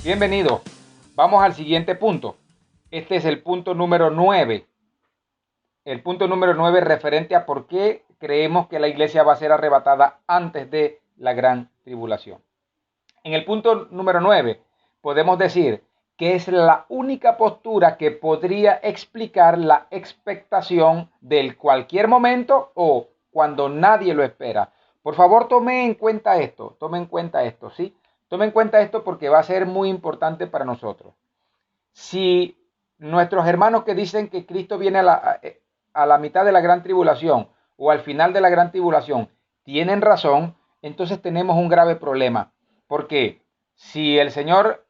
Bienvenido. Vamos al siguiente punto. Este es el punto número 9. El punto número 9 referente a por qué creemos que la iglesia va a ser arrebatada antes de la gran tribulación. En el punto número 9 podemos decir que es la única postura que podría explicar la expectación del cualquier momento o cuando nadie lo espera. Por favor, tome en cuenta esto, ¿sí? Tome en cuenta esto porque va a ser muy importante para nosotros. Si nuestros hermanos que dicen que Cristo viene a la mitad de la gran tribulación o al final de la gran tribulación tienen razón, entonces tenemos un grave problema. Porque si el Señor,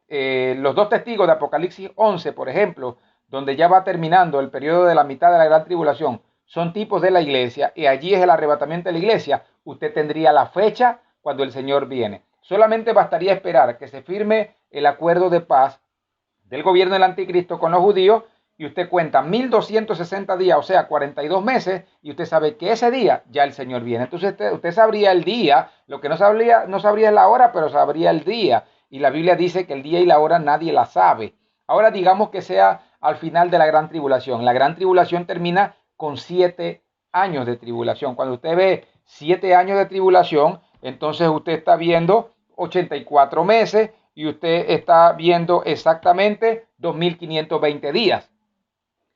los dos testigos de Apocalipsis 11, por ejemplo, donde ya va terminando el periodo de la mitad de la gran tribulación, son tipos de la iglesia y allí es el arrebatamiento de la iglesia, usted tendría la fecha cuando el Señor viene. Solamente bastaría esperar que se firme el acuerdo de paz del gobierno del anticristo con los judíos y usted cuenta 1260 días, o sea, 42 meses, y usted sabe que ese día ya el Señor viene. Entonces usted sabría el día, lo que no sabría es la hora, pero sabría el día. Y la Biblia dice que el día y la hora nadie la sabe. Ahora digamos que sea al final de la gran tribulación. La gran tribulación termina con 7 años de tribulación. Cuando usted ve 7 años de tribulación, entonces usted está viendo 84 meses y usted está viendo exactamente 2520 días.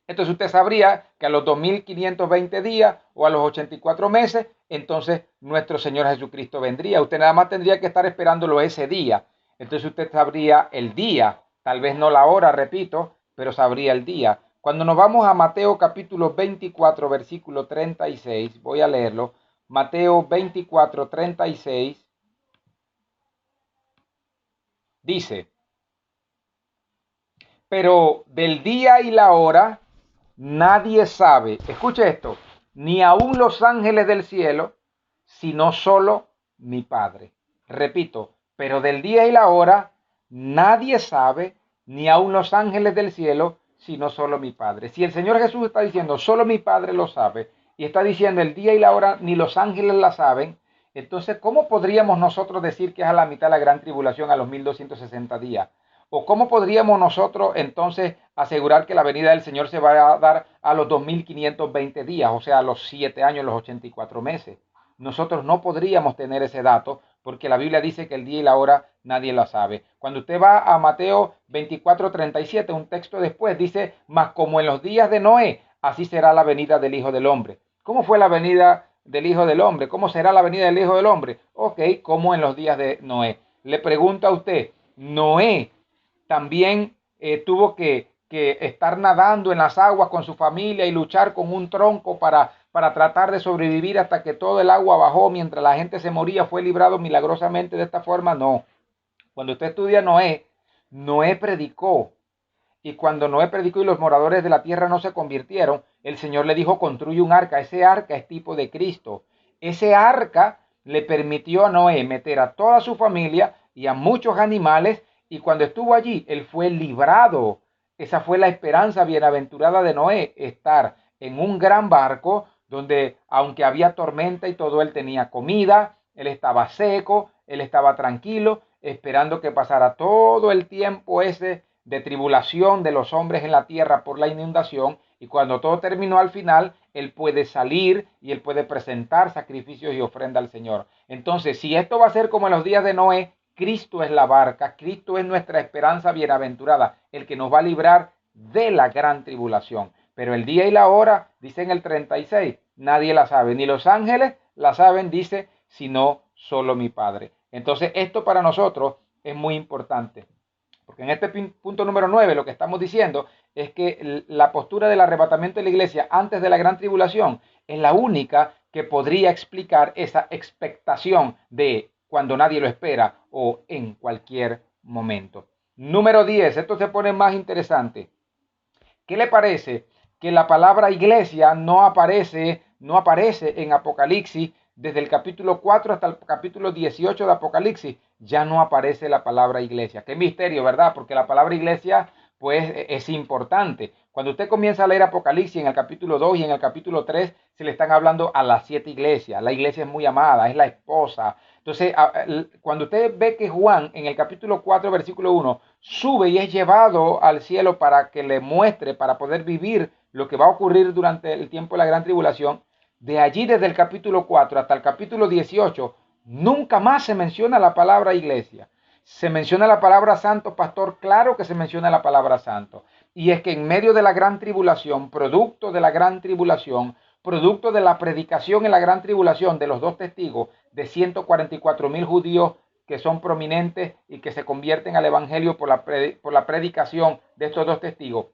Entonces usted sabría que a los 2520 días o a los 84 meses, entonces nuestro Señor Jesucristo vendría. Usted nada más tendría que estar esperándolo ese día. Entonces usted sabría el día, tal vez no la hora, repito, pero sabría el día. Cuando nos vamos a Mateo capítulo 24, versículo 36, voy a leerlo. Mateo 24, 36, dice: pero del día y la hora nadie sabe, escuche esto, ni aun los ángeles del cielo, sino solo mi Padre. Repito, pero del día y la hora nadie sabe, ni aun los ángeles del cielo, sino solo mi Padre. Si el Señor Jesús está diciendo, solo mi Padre lo sabe, y está diciendo el día y la hora ni los ángeles la saben, entonces, ¿cómo podríamos nosotros decir que es a la mitad de la gran tribulación, a los 1260 días? ¿O cómo podríamos nosotros entonces asegurar que la venida del Señor se va a dar a los 2520 días, o sea, a los 7 años, los 84 meses? Nosotros no podríamos tener ese dato porque la Biblia dice que el día y la hora nadie la sabe. Cuando usted va a Mateo 24:37, un texto después, dice: mas como en los días de Noé, así será la venida del Hijo del Hombre. ¿Cómo fue la venida del Hijo del Hombre? ¿Cómo será la venida del Hijo del Hombre? Ok, como en los días de Noé. Le pregunto a usted, Noé también tuvo que estar nadando en las aguas con su familia y luchar con un tronco para tratar de sobrevivir hasta que todo el agua bajó mientras la gente se moría. ¿Fue librado milagrosamente de esta forma? No. Cuando usted estudia Noé, Noé predicó. Y cuando Noé predicó y los moradores de la tierra no se convirtieron, el Señor le dijo: construye un arca. Ese arca es tipo de Cristo. Ese arca le permitió a Noé meter a toda su familia y a muchos animales, y cuando estuvo allí, él fue librado. Esa fue la esperanza bienaventurada de Noé, estar en un gran barco donde, aunque había tormenta y todo, él tenía comida, él estaba seco, él estaba tranquilo, esperando que pasara todo el tiempo ese de tribulación de los hombres en la tierra por la inundación, y cuando todo terminó al final, él puede salir y él puede presentar sacrificios y ofrenda al Señor. Entonces, si esto va a ser como en los días de Noé, Cristo es la barca, Cristo es nuestra esperanza bienaventurada, el que nos va a librar de la gran tribulación. Pero el día y la hora, dice en el 36, nadie la sabe, ni los ángeles la saben, dice, sino solo mi Padre. Entonces, esto para nosotros es muy importante. Porque en este punto número 9 lo que estamos diciendo es que la postura del arrebatamiento de la iglesia antes de la gran tribulación es la única que podría explicar esa expectación de cuando nadie lo espera o en cualquier momento. Número 10, esto se pone más interesante. ¿Qué le parece que la palabra iglesia no aparece en Apocalipsis? Desde el capítulo 4 hasta el capítulo 18 de Apocalipsis ya no aparece la palabra iglesia. Qué misterio, ¿verdad? Porque la palabra iglesia pues es importante. Cuando usted comienza a leer Apocalipsis en el capítulo 2 y en el capítulo 3, se le están hablando a las 7 iglesias. La iglesia es muy amada, es la esposa. Entonces, cuando usted ve que Juan en el capítulo 4, versículo 1, sube y es llevado al cielo para que le muestre, para poder vivir lo que va a ocurrir durante el tiempo de la gran tribulación, de allí desde el capítulo 4 hasta el capítulo 18, nunca más se menciona la palabra iglesia. Se menciona la palabra santo, pastor, claro que se menciona la palabra santo. Y es que en medio de la gran tribulación, producto de la gran tribulación, producto de la predicación en la gran tribulación de los dos testigos, de 144,000 judíos que son prominentes y que se convierten al evangelio por la predicación de estos dos testigos,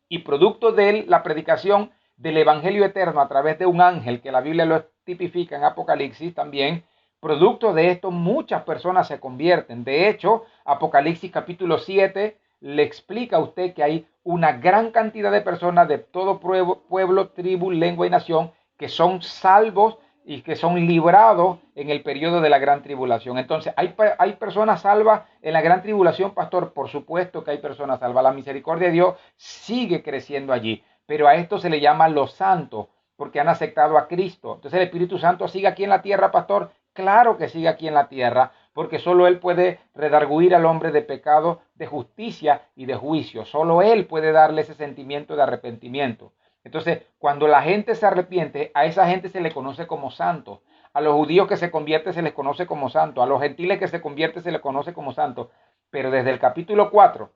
y producto de la predicación del evangelio eterno a través de un ángel, que la Biblia lo tipifica en Apocalipsis también, producto de esto muchas personas se convierten. De hecho, Apocalipsis capítulo 7 le explica a usted que hay una gran cantidad de personas de todo pueblo, tribu, lengua y nación que son salvos y que son librados en el periodo de la gran tribulación. Entonces, ¿hay personas salvas en la gran tribulación, pastor? Por supuesto que hay personas salvas. La misericordia de Dios sigue creciendo allí, pero a esto se le llama los santos, porque han aceptado a Cristo. Entonces, ¿el Espíritu Santo sigue aquí en la tierra, pastor? Claro que sigue aquí en la tierra, porque solo Él puede redarguir al hombre de pecado, de justicia y de juicio. Solo Él puede darle ese sentimiento de arrepentimiento. Entonces, cuando la gente se arrepiente, a esa gente se le conoce como santos. A los judíos que se convierten se les conoce como santos. A los gentiles que se convierten se les conoce como santos. Pero desde el capítulo 4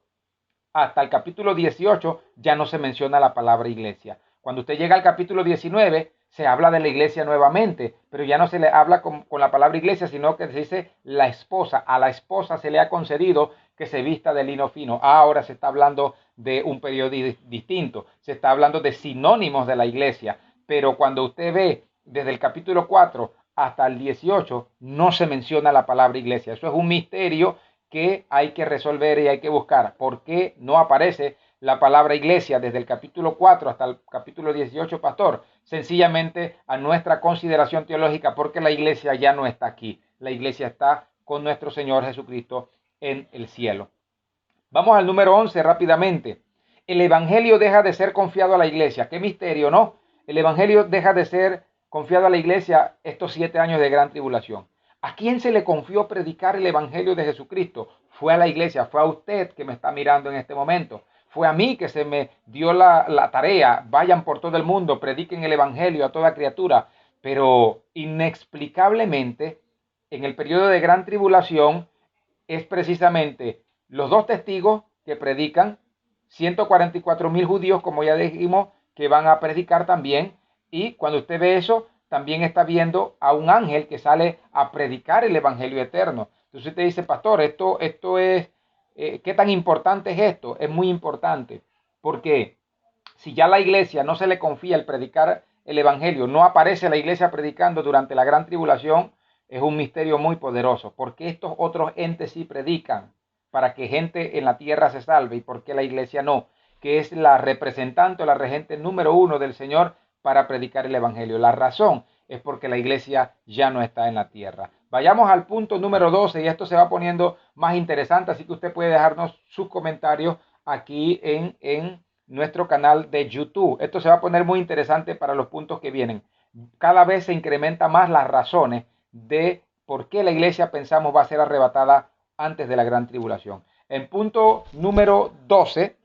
hasta el capítulo 18 ya no se menciona la palabra iglesia. Cuando usted llega al capítulo 19, se habla de la iglesia nuevamente, pero ya no se le habla con la palabra iglesia, sino que se dice la esposa. A la esposa se le ha concedido que se vista de lino fino. Ahora se está hablando de un periodo distinto. Se está hablando de sinónimos de la iglesia. Pero cuando usted ve desde el capítulo 4 hasta el 18, no se menciona la palabra iglesia. Eso es un misterio que hay que resolver y hay que buscar. ¿Por qué no aparece la palabra iglesia desde el capítulo 4 hasta el capítulo 18, pastor? Sencillamente a nuestra consideración teológica, porque la iglesia ya no está aquí. La iglesia está con nuestro Señor Jesucristo en el cielo. Vamos al número 11 rápidamente. El evangelio deja de ser confiado a la iglesia. Qué misterio, ¿no? El evangelio deja de ser confiado a la iglesia estos 7 años de gran tribulación. ¿A quién se le confió predicar el evangelio de Jesucristo? Fue a la iglesia, fue a usted que me está mirando en este momento. Fue a mí que se me dio la tarea. Vayan por todo el mundo, prediquen el evangelio a toda criatura. Pero inexplicablemente, en el periodo de gran tribulación, es precisamente los dos testigos que predican, 144,000 judíos, como ya dijimos, que van a predicar también. Y cuando usted ve eso, también está viendo a un ángel que sale a predicar el evangelio eterno. Entonces usted dice, pastor, esto es, ¿qué tan importante es esto? Es muy importante, porque si ya la iglesia no se le confía el predicar el evangelio, no aparece la iglesia predicando durante la gran tribulación, es un misterio muy poderoso. Porque estos otros entes sí predican para que gente en la tierra se salve y por qué la iglesia no, que es la representante o la regente número 1 del Señor para predicar el evangelio? La razón es porque la iglesia ya no está en la tierra. Vayamos al punto número 12 y esto se va poniendo más interesante, así que usted puede dejarnos sus comentarios aquí en nuestro canal de YouTube. Esto se va a poner muy interesante para los puntos que vienen. Cada vez se incrementa más las razones de por qué la iglesia pensamos va a ser arrebatada antes de la gran tribulación. En punto número 12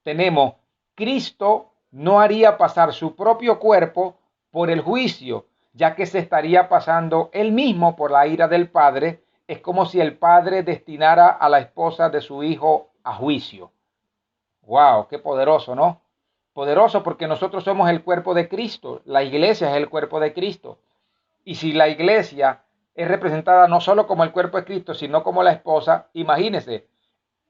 tenemos: Cristo no haría pasar su propio cuerpo por el juicio, ya que se estaría pasando él mismo por la ira del Padre. Es como si el Padre destinara a la esposa de su Hijo a juicio. ¡Wow! ¡Qué poderoso!, ¿no? Poderoso porque nosotros somos el cuerpo de Cristo. La iglesia es el cuerpo de Cristo. Y si la iglesia es representada no solo como el cuerpo de Cristo, sino como la esposa, imagínese,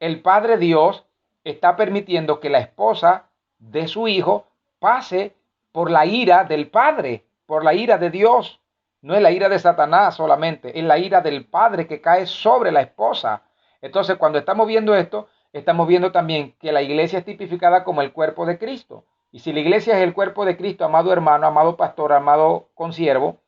el Padre Dios está permitiendo que la esposa de su Hijo pase por la ira del Padre, por la ira de Dios. No es la ira de Satanás solamente, es la ira del Padre que cae sobre la esposa. Entonces, cuando estamos viendo esto, estamos viendo también que la iglesia es tipificada como el cuerpo de Cristo. Y si la iglesia es el cuerpo de Cristo, amado hermano, amado pastor, amado consiervo,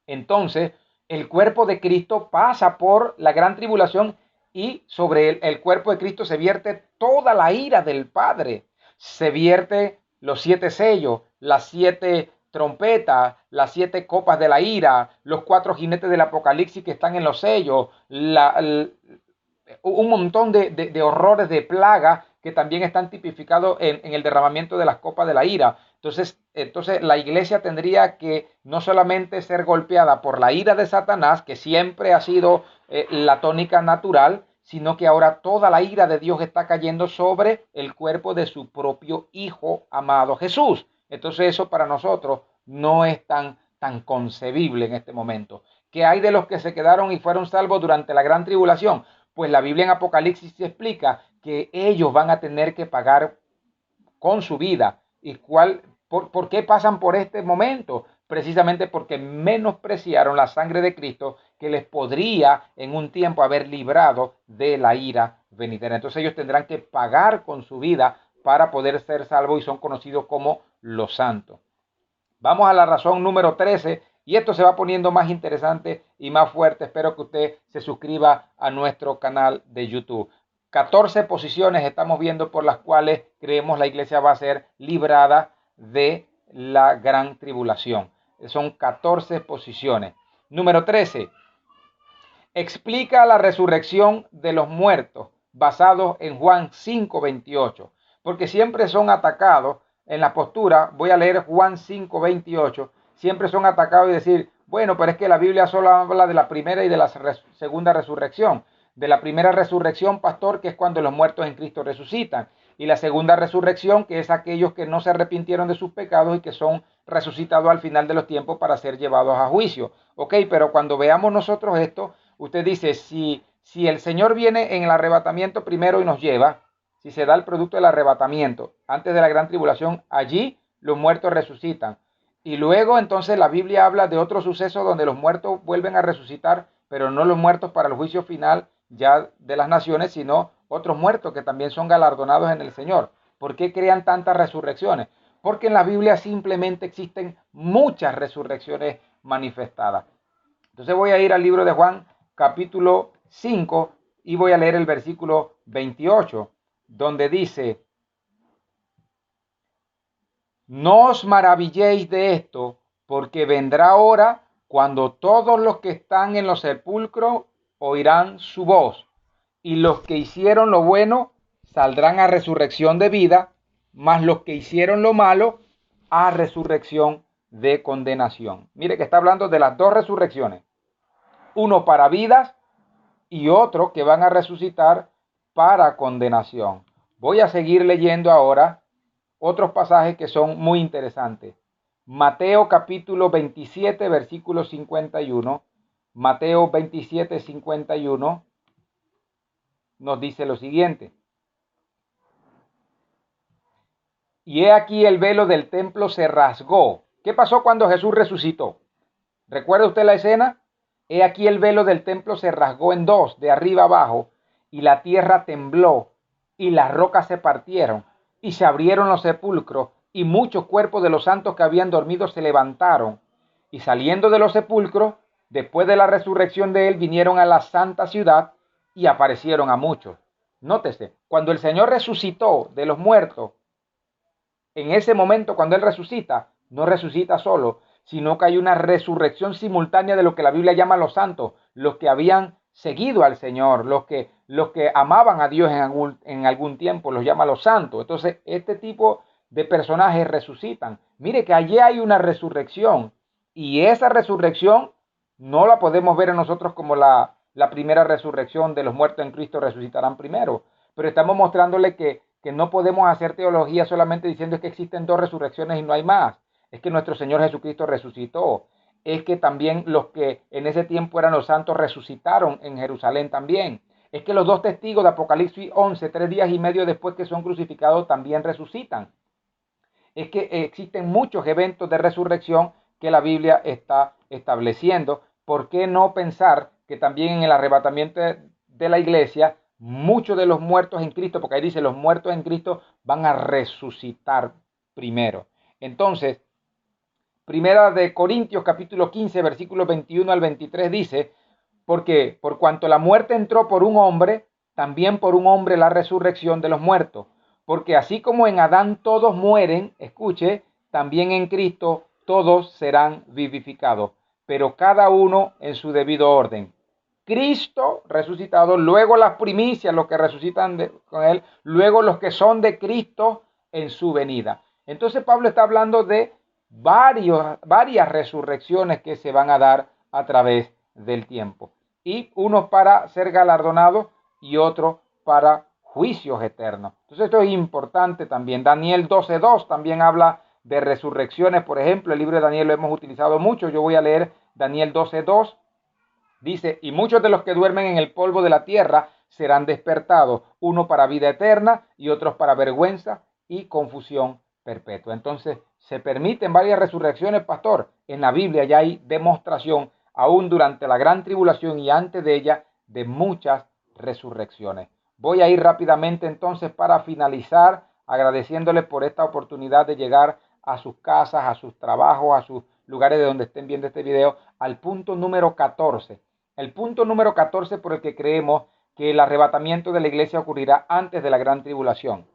entonces el cuerpo de Cristo pasa por la gran tribulación y sobre el cuerpo de Cristo se vierte toda la ira del Padre. Se vierte los 7 sellos, las 7 trompetas, las 7 copas de la ira, los 4 jinetes del Apocalipsis que están en los sellos, un montón de horrores, de plagas que también están tipificados en el derramamiento de las copas de la ira. Entonces la iglesia tendría que no solamente ser golpeada por la ira de Satanás, que siempre ha sido la tónica natural, sino que ahora toda la ira de Dios está cayendo sobre el cuerpo de su propio Hijo amado Jesús. Entonces eso para nosotros no es tan concebible en este momento. ¿Qué hay de los que se quedaron y fueron salvos durante la gran tribulación? Pues la Biblia en Apocalipsis explica que ellos van a tener que pagar con su vida. ¿Y por qué pasan por este momento? Precisamente porque menospreciaron la sangre de Cristo, que les podría en un tiempo haber librado de la ira venidera. Entonces ellos tendrán que pagar con su vida para poder ser salvos y son conocidos como los santos. Vamos a la razón número 13 y esto se va poniendo más interesante y más fuerte. Espero que usted se suscriba a nuestro canal de YouTube. 14 posiciones estamos viendo por las cuales creemos la iglesia va a ser librada de la gran tribulación. Son 14 posiciones. Número 13. Explica la resurrección de los muertos basados en Juan 5:28. Porque siempre son atacados en la postura. Voy a leer Juan 5:28. Siempre son atacados y decir, bueno, pero es que la Biblia solo habla de la primera y de la segunda resurrección. De la primera resurrección, pastor, que es cuando los muertos en Cristo resucitan. Y la segunda resurrección, que es aquellos que no se arrepintieron de sus pecados y que son resucitados al final de los tiempos para ser llevados a juicio. Ok, pero cuando veamos nosotros esto, usted dice, si el Señor viene en el arrebatamiento primero y nos lleva, si se da el producto del arrebatamiento antes de la gran tribulación, allí los muertos resucitan. Y luego entonces la Biblia habla de otro suceso donde los muertos vuelven a resucitar, pero no los muertos para el juicio final ya de las naciones, sino otros muertos que también son galardonados en el Señor. ¿Por qué crean tantas resurrecciones? Porque en la Biblia simplemente existen muchas resurrecciones manifestadas. Entonces voy a ir al libro de Juan, capítulo 5, y voy a leer el versículo 28, donde dice, no os maravilléis de esto, porque vendrá hora cuando todos los que están en los sepulcros oirán su voz, y los que hicieron lo bueno saldrán a resurrección de vida, mas los que hicieron lo malo a resurrección de condenación. Mire que está hablando de las dos resurrecciones, uno para vidas y otro que van a resucitar para condenación. Voy a seguir leyendo ahora otros pasajes que son muy interesantes. Mateo capítulo 27, versículo 51. Mateo 27, 51 nos dice lo siguiente. Y he aquí el velo del templo se rasgó. ¿Qué pasó cuando Jesús resucitó? ¿Recuerda usted la escena? He aquí el velo del templo se rasgó en dos, de arriba abajo, y la tierra tembló, y las rocas se partieron, y se abrieron los sepulcros, y muchos cuerpos de los santos que habían dormido se levantaron, y saliendo de los sepulcros, después de la resurrección de él, vinieron a la santa ciudad, y aparecieron a muchos. Nótese, cuando el Señor resucitó de los muertos, en ese momento cuando él resucita, no resucita solo, sino que hay una resurrección simultánea de lo que la Biblia llama los santos, los que habían seguido al Señor, los que amaban a Dios en algún tiempo, los llama los santos. Entonces, este tipo de personajes resucitan. Mire que allí hay una resurrección y esa resurrección no la podemos ver en nosotros como la primera resurrección de los muertos en Cristo resucitarán primero, pero estamos mostrándole que no podemos hacer teología solamente diciendo que existen dos resurrecciones y no hay más. Es que nuestro Señor Jesucristo resucitó. Es que también los que en ese tiempo eran los santos resucitaron en Jerusalén también. Es que los dos testigos de Apocalipsis 11, 3 días y medio después que son crucificados, también resucitan. Es que existen muchos eventos de resurrección que la Biblia está estableciendo. ¿Por qué no pensar que también en el arrebatamiento de la iglesia muchos de los muertos en Cristo, porque ahí dice los muertos en Cristo van a resucitar primero? Entonces, Primera de Corintios capítulo 15 versículos 21 al 23 dice, Porque por cuanto la muerte entró por un hombre, también por un hombre la resurrección de los muertos. Porque así como en Adán todos mueren, escuche, también en Cristo todos serán vivificados, pero cada uno en su debido orden. Cristo resucitado, luego las primicias, los que resucitan con él, luego los que son de Cristo en su venida. Entonces Pablo está hablando de varias resurrecciones que se van a dar a través del tiempo. Y unos para ser galardonados y otros para juicios eternos. Entonces esto es importante también. Daniel 12:2 también habla de resurrecciones. Por ejemplo, el libro de Daniel lo hemos utilizado mucho. Yo voy a leer Daniel 12:2. Dice, y muchos de los que duermen en el polvo de la tierra serán despertados, uno para vida eterna y otros para vergüenza y confusión perpetua. Entonces, se permiten varias resurrecciones, pastor. En la Biblia ya hay demostración, aún durante la gran tribulación y antes de ella, de muchas resurrecciones. Voy a ir rápidamente entonces para finalizar, agradeciéndoles por esta oportunidad de llegar a sus casas, a sus trabajos, a sus lugares de donde estén viendo este video, al punto número 14. El punto número 14 por el que creemos que el arrebatamiento de la iglesia ocurrirá antes de la gran tribulación.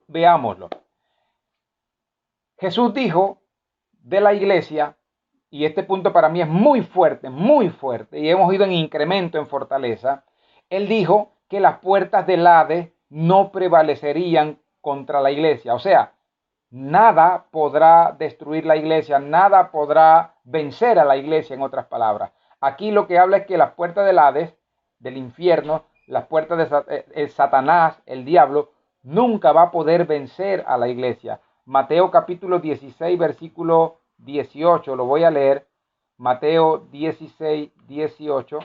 Veámoslo. Jesús dijo de la iglesia, y este punto para mí es muy fuerte, y hemos ido en incremento, en fortaleza. Él dijo que las puertas del Hades no prevalecerían contra la iglesia. O sea, nada podrá destruir la iglesia, nada podrá vencer a la iglesia, en otras palabras. Aquí lo que habla es que las puertas del Hades, del infierno, las puertas de Satanás, el diablo, nunca va a poder vencer a la iglesia. Mateo capítulo 16, versículo 18, lo voy a leer. Mateo 16, 18.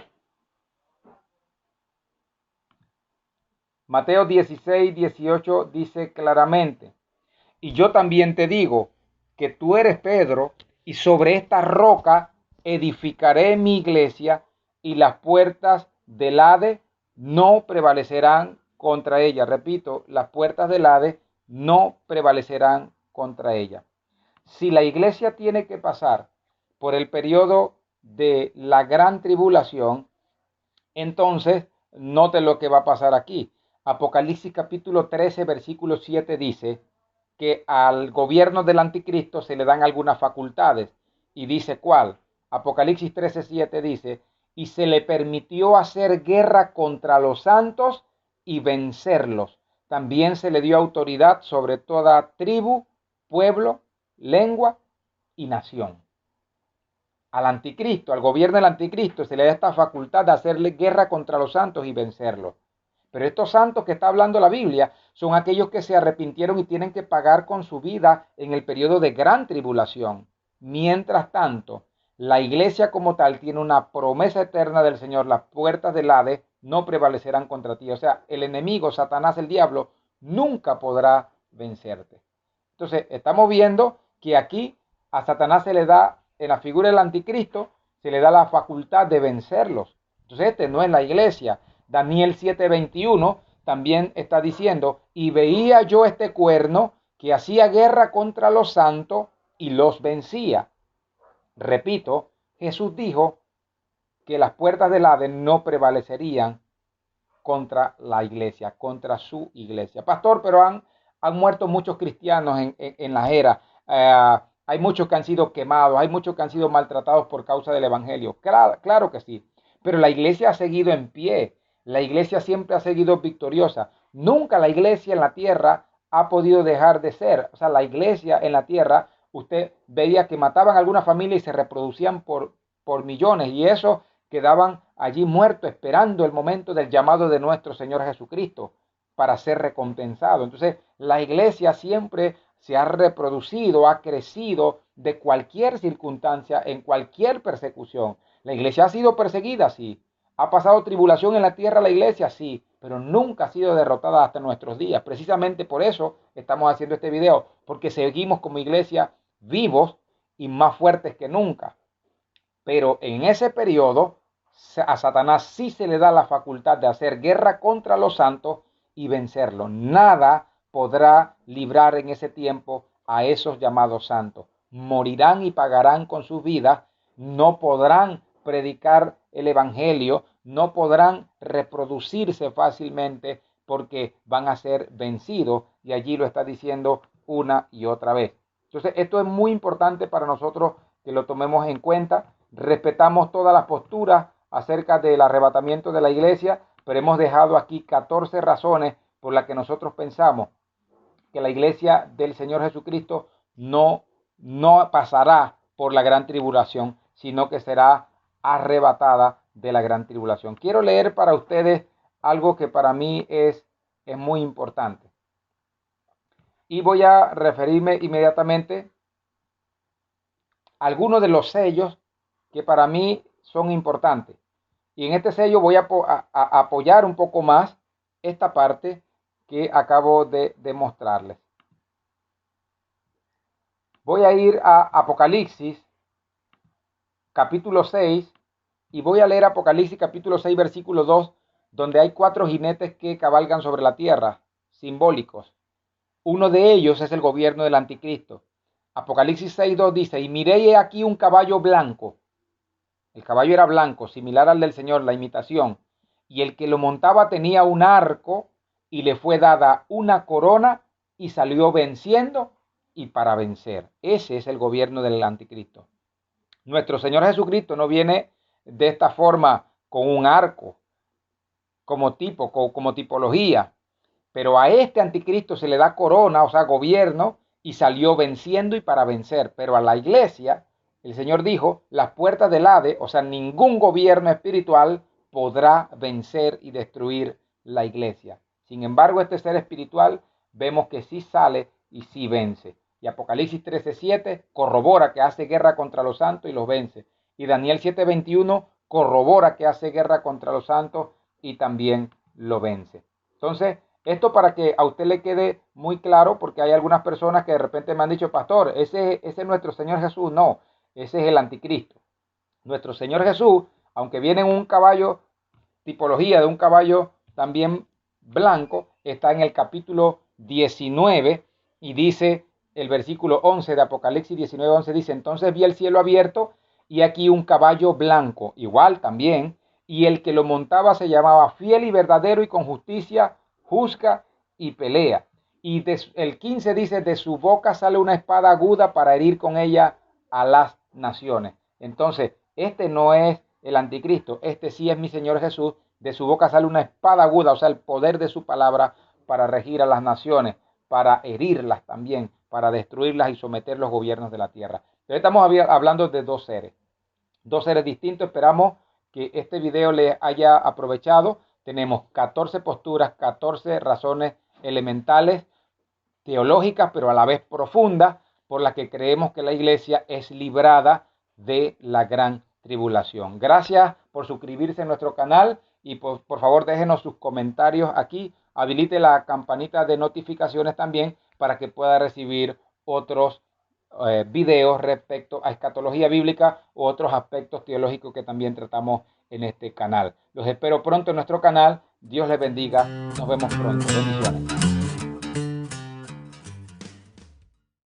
Mateo 16, 18 dice claramente, y yo también te digo que tú eres Pedro, y sobre esta roca edificaré mi iglesia, y las puertas del Hades no prevalecerán contra ella. Repito, las puertas del Hades no prevalecerán contra ella. Si la iglesia tiene que pasar por el periodo de la gran tribulación, entonces note lo que va a pasar aquí. Apocalipsis capítulo 13, versículo 7 dice que al gobierno del anticristo se le dan algunas facultades. Y dice ¿cuál? Apocalipsis 13:7 dice, y se le permitió hacer guerra contra los santos y vencerlos. También se le dio autoridad sobre toda tribu, pueblo, lengua y nación. Al anticristo, al gobierno del anticristo, se le da esta facultad de hacerle guerra contra los santos y vencerlos. Pero estos santos que está hablando la Biblia son aquellos que se arrepintieron y tienen que pagar con su vida en el periodo de gran tribulación. Mientras tanto, la iglesia como tal tiene una promesa eterna del Señor. Las puertas del Hades no prevalecerán contra ti. O sea, el enemigo, Satanás, el diablo, nunca podrá vencerte. Entonces, estamos viendo que aquí a Satanás se le da, en la figura del anticristo, se le da la facultad de vencerlos. Entonces, este no es la iglesia. Daniel 7:21 también está diciendo, y veía yo este cuerno que hacía guerra contra los santos y los vencía. Repito, Jesús dijo que las puertas del Hades no prevalecerían contra la iglesia, contra su iglesia. Pastor, pero han muerto muchos cristianos en la era. Hay muchos que han sido quemados, hay muchos que han sido maltratados por causa del evangelio. Claro que sí, pero la iglesia ha seguido en pie. La iglesia siempre ha seguido victoriosa. Nunca la iglesia en la tierra ha podido dejar de ser. O sea, la iglesia en la tierra, usted veía que mataban a alguna familia y se reproducían por millones, y eso quedaban allí muertos esperando el momento del llamado de nuestro Señor Jesucristo para ser recompensado. Entonces, la iglesia siempre se ha reproducido, ha crecido de cualquier circunstancia, en cualquier persecución. La iglesia ha sido perseguida, sí. ¿Ha pasado tribulación en la tierra la iglesia? Sí, pero nunca ha sido derrotada hasta nuestros días. Precisamente por eso estamos haciendo este video, porque seguimos como iglesia vivos y más fuertes que nunca. Pero en ese periodo a Satanás sí se le da la facultad de hacer guerra contra los santos y vencerlos. Nada podrá librar en ese tiempo a esos llamados santos. Morirán y pagarán con sus vidas, no podrán predicar el evangelio, no podrán reproducirse fácilmente porque van a ser vencidos, y allí lo está diciendo una y otra vez. Entonces, esto es muy importante para nosotros que lo tomemos en cuenta. Respetamos todas las posturas acerca del arrebatamiento de la iglesia, pero hemos dejado aquí 14 razones por las que nosotros pensamos que la iglesia del Señor Jesucristo no pasará por la gran tribulación, sino que será arrebatada de la gran tribulación. Quiero leer para ustedes algo que para mí es muy importante. Y voy a referirme inmediatamente a algunos de los sellos que para mí son importantes. Y en este sello voy a apoyar un poco más esta parte que acabo de mostrarles. Voy a ir a Apocalipsis, capítulo 6, y voy a leer Apocalipsis, capítulo 6, versículo 2, donde hay 4 jinetes que cabalgan sobre la tierra, simbólicos. Uno de ellos es el gobierno del anticristo. Apocalipsis 6:2 dice, y miré aquí un caballo blanco. El caballo era blanco, similar al del Señor, la imitación. Y el que lo montaba tenía un arco, y le fue dada una corona, y salió venciendo y para vencer. Ese es el gobierno del anticristo. Nuestro Señor Jesucristo no viene de esta forma con un arco, como tipología. Pero a este anticristo se le da corona, o sea, gobierno, y salió venciendo y para vencer. Pero a la iglesia, el Señor dijo, las puertas del Hades, o sea, ningún gobierno espiritual podrá vencer y destruir la iglesia. Sin embargo, este ser espiritual vemos que sí sale y sí vence. Y Apocalipsis 13:7 corrobora que hace guerra contra los santos y los vence. Y Daniel 7:21 corrobora que hace guerra contra los santos y también lo vence. Entonces, esto para que a usted le quede muy claro, porque hay algunas personas que de repente me han dicho, pastor, ese es nuestro Señor Jesús. No, ese es el anticristo. Nuestro Señor Jesús, aunque viene en un caballo, tipología de un caballo también blanco, está en el capítulo 19 y dice el versículo 11 de Apocalipsis 19:11, dice, entonces vi el cielo abierto y aquí un caballo blanco, igual también, y el que lo montaba se llamaba fiel y verdadero y con justicia juzga y pelea. Y el 15 dice, de su boca sale una espada aguda para herir con ella a las naciones. Entonces, este no es el anticristo, este sí es mi Señor Jesús. De su boca sale una espada aguda, o sea, el poder de su palabra para regir a las naciones, para herirlas también, para destruirlas y someter los gobiernos de la tierra. Entonces, estamos hablando de dos seres distintos. Esperamos que este video les haya aprovechado. Tenemos 14 posturas, 14 razones elementales, teológicas, pero a la vez profundas, por las que creemos que la iglesia es librada de la gran tribulación. Gracias por suscribirse a nuestro canal y por favor déjenos sus comentarios aquí. Habilite la campanita de notificaciones también para que pueda recibir otros videos respecto a escatología bíblica u otros aspectos teológicos que también tratamos en este canal. Los espero pronto en nuestro canal. Dios les bendiga. Nos vemos pronto. Bendiciones.